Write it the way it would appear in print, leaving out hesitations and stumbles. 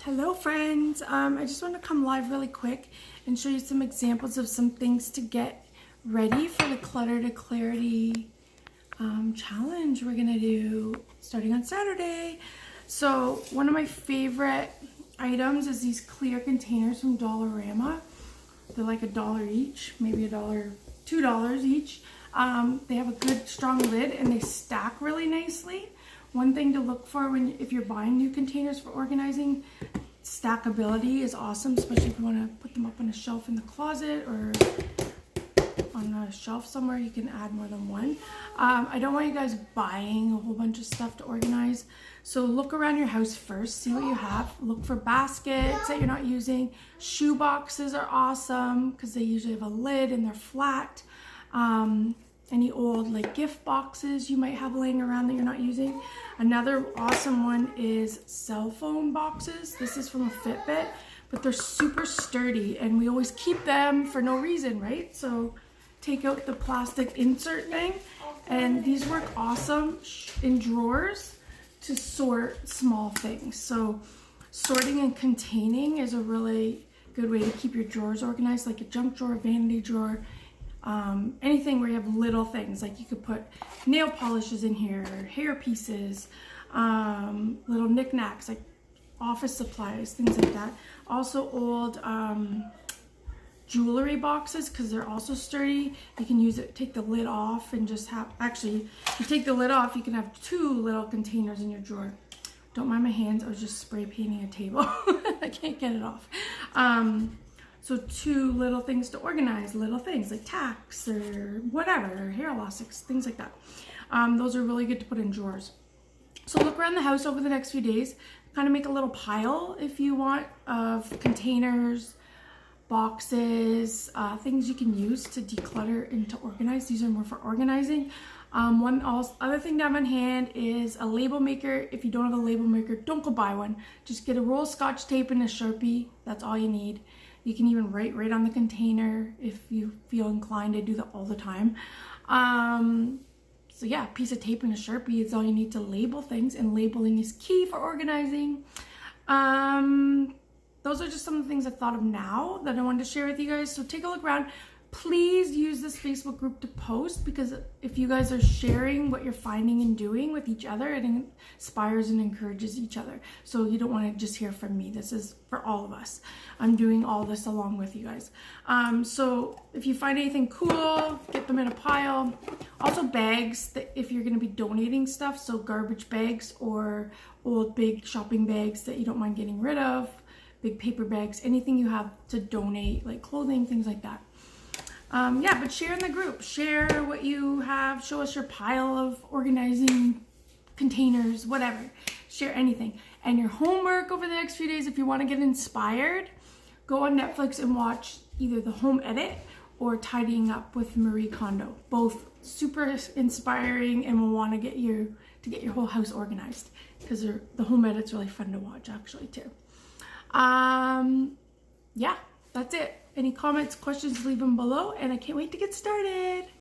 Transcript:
Hello friends, I just want to come live really quick and show you some examples of some things to get ready for the Clutter to Clarity challenge we're gonna do starting on Saturday. So one of my favorite items is these clear containers from Dollarama. They're like $1 each, maybe $2 each. They have a good strong lid and they stack really nicely. One thing to look for if you're buying new containers for organizing, stackability is awesome, especially if you want to put them up on a shelf in the closet or on a shelf somewhere. You can add more than one. I don't want you guys buying a whole bunch of stuff to organize. So look around your house first, see what you have. Look for baskets that you're not using. Shoe boxes are awesome because they usually have a lid and they're flat. Any old like gift boxes you might have laying around that you're not using. Another awesome one is cell phone boxes. This is from a Fitbit, but they're super sturdy and we always keep them for no reason, right? So take out the plastic insert thing, and these work awesome in drawers to sort small things. So sorting and containing is a really good way to keep your drawers organized, like a junk drawer, vanity drawer. Anything where you have little things, like you could put nail polishes in here, hair pieces, little knickknacks like office supplies, things like that. Also old jewelry boxes, because they're also sturdy. You can use it, take the lid off and just have, actually, if you take the lid off, you can have 2 little containers in your drawer. Don't mind my hands, I was just spray painting a table. I can't get it off. So 2 little things to organize, little things like tacks or whatever, or hair elastics, things like that. Those are really good to put in drawers. So look around the house over the next few days, kind of make a little pile if you want of containers, boxes, things you can use to declutter and to organize. These are more for organizing. One other thing to have on hand is a label maker. If you don't have a label maker, don't go buy one. Just get a roll of Scotch tape and a Sharpie. That's all you need. You can even write right on the container if you feel inclined to do that all the time. So yeah, a piece of tape and a Sharpie is all you need to label things, and labeling is key for organizing. Those are just some of the things I thought of now that I wanted to share with you guys. So take a look around. Please use this Facebook group to post, because if you guys are sharing what you're finding and doing with each other, it inspires and encourages each other. So you don't want to just hear from me. This is for all of us. I'm doing all this along with you guys. So if you find anything cool, get them in a pile. Also bags, that if you're going to be donating stuff, so garbage bags or old big shopping bags that you don't mind getting rid of, big paper bags, anything you have to donate, like clothing, things like that. Yeah, but share in the group. Share what you have. Show us your pile of organizing containers, whatever. Share anything. And your homework over the next few days, if you want to get inspired, go on Netflix and watch either The Home Edit or Tidying Up with Marie Kondo. Both super inspiring and will want to get your whole house organized, because the Home Edit's really fun to watch actually too. Yeah, that's it. Any comments, questions, leave them below, and I can't wait to get started.